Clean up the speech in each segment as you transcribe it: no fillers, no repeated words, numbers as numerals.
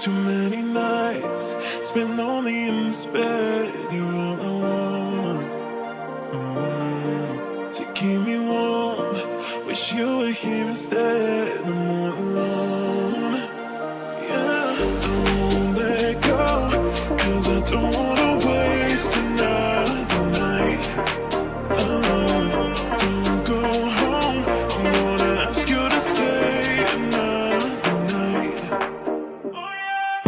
Too many nights spent lonely in this bed. You're all I want. To keep me warm. Wish you were here instead. I'm not alone. Yeah, I won't let go. 'Cause I don't wanna waste another night alone. Don't go home. I'm gonna ask you to stay another night. Oh yeah.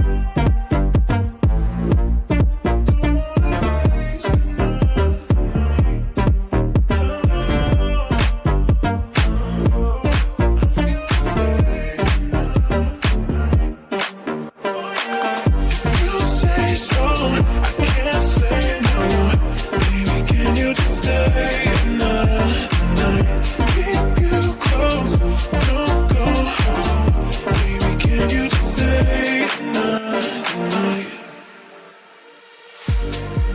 Don't wanna waste another night alone. Ask you to stay another night. If you say so, I can't say no. Baby, can you just stay another night? Keep you close, don't go home. Baby, can you just stay another night?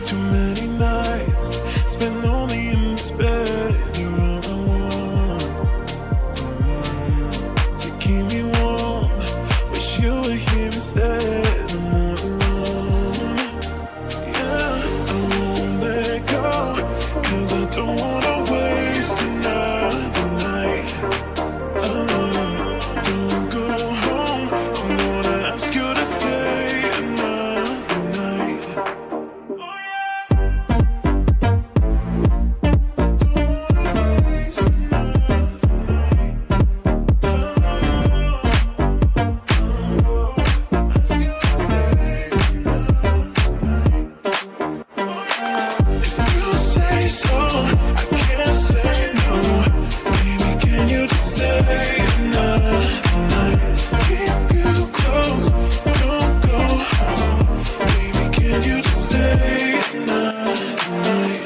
Too many nights spent lonely in this bed. You're all I want. To keep me warm. Wish you were here instead. I'm not alone. Yeah, I won't let go. 'Cause I don't wanna waste another night alone. Don't go home. I'm gonna ask you to stay another night. Oh yeah. Don't wanna waste another night alone. Ask you to stay another night. If you say so, I can't say no. Baby, can you just stay another night? Keep you close, don't go home. Baby, can you just stay another night?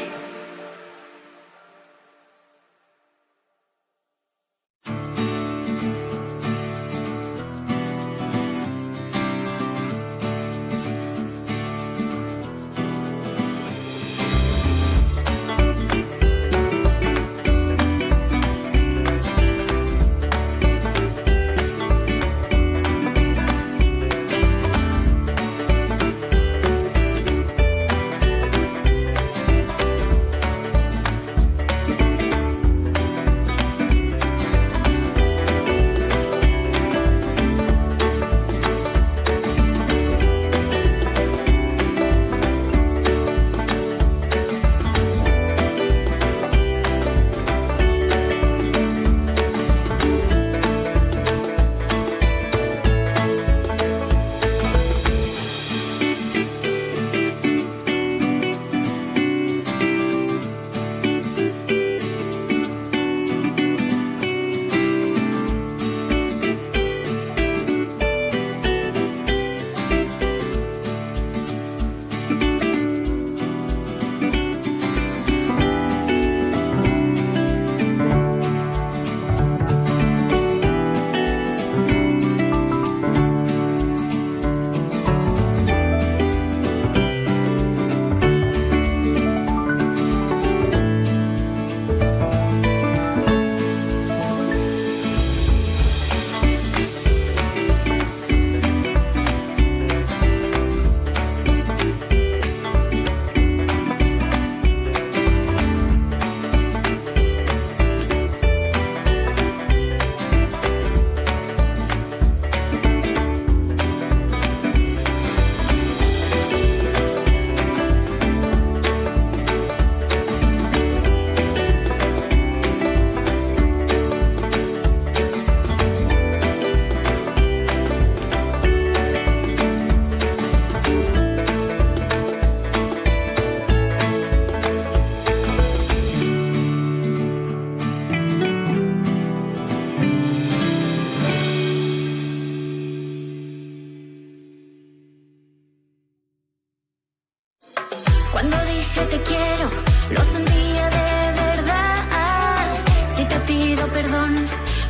Cuando dije te quiero, lo sentía de verdad. Si te pido perdón,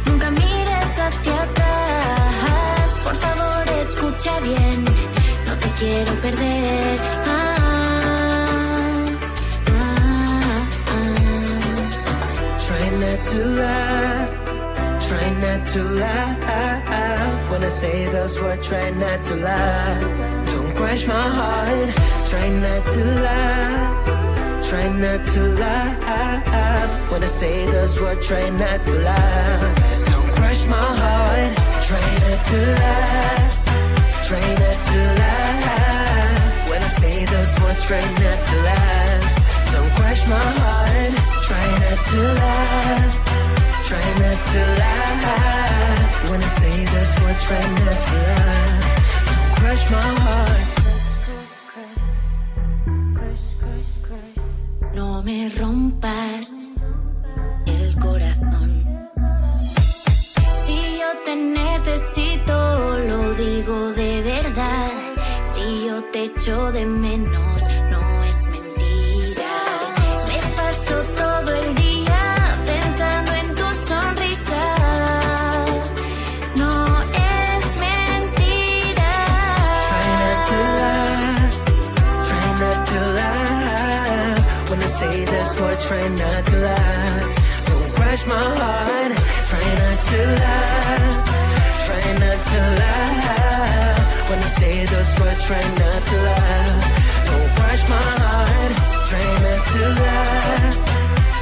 nunca mires hacia atrás. Por favor, escucha bien, no te quiero perder. Try not to laugh, Try not to lie. When I say those words, try not to lie. Don't crush my heart. Try not to lie. Try not to lie. When I say those words, try not to lie. Don't crush my heart. Try not to lie. Try not to lie. When I say those words, try not to lie. Don't crush my heart. Try not to lie. Try not to lie. When I say those words, try not to lie. Don't crush my heart. No me rompas el corazón. Si yo te necesito, lo digo de verdad. Si yo te echo de menos, no es mentira. Me paso todo el día pensando en tu sonrisa. No es mentira. Try not to lie. Try not to lie. When I say this word, try not to lie. Don't crush my heart. Try not to lie. Try not to lie. When I say those words, try not to lie. Don't crush my heart. Try not to lie.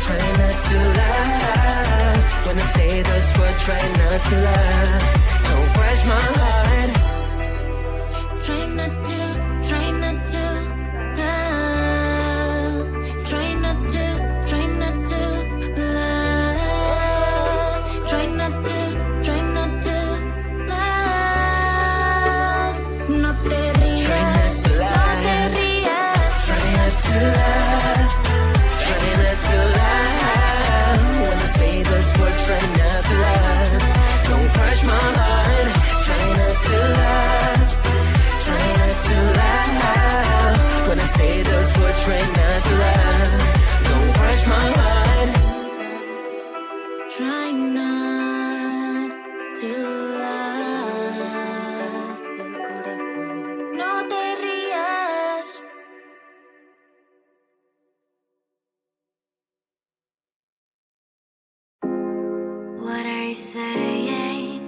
Try not to lie. When I say those words, try not to lie. Don't crush my heart. Try not to love. Try not to love. Try not to love. No te rías, Try not to lie. no te rías. Try not to lie. Try not to lie. When I say those words, try not to lie. Don't crush my heart. Try not to lie. Try not to lie. When I say those words, try not to lie. Don't crush my heart. Try not to love. No te rías. What are you saying?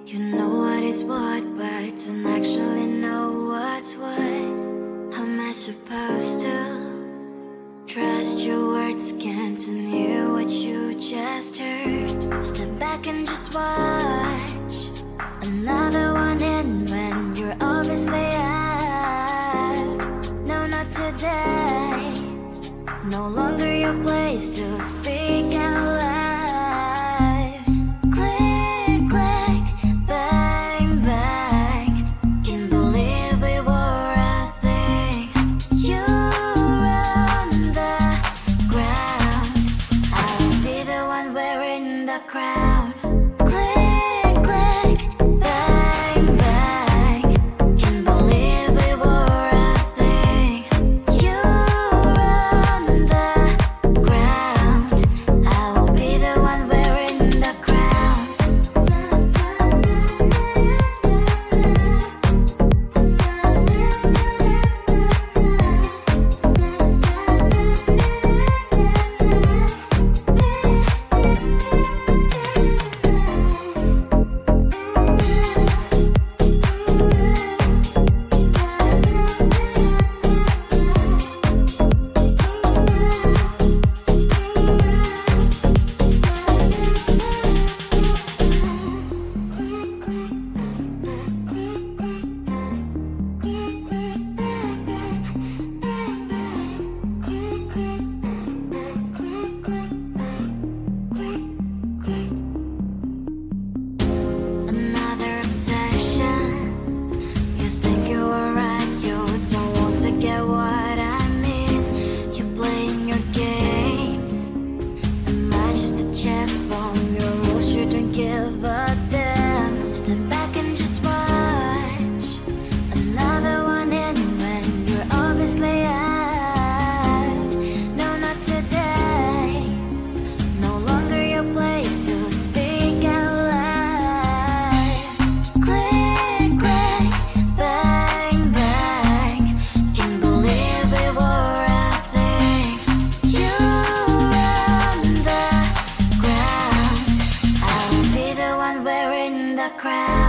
You know what is what, but don't actually know what's what. How am I supposed to trust your words? Can't hear what you just heard. Step back and just watch another one in when you're obviously out. No, not today. No longer your place to speak out loud. Click, click, bang, bang. Can't believe we were a thing. You run the ground. I'll be the one wearing the crown. Click, click, bang, bang. Can't believe we were a thing. You run the ground. I'll be the one wearing the crown. the crowd.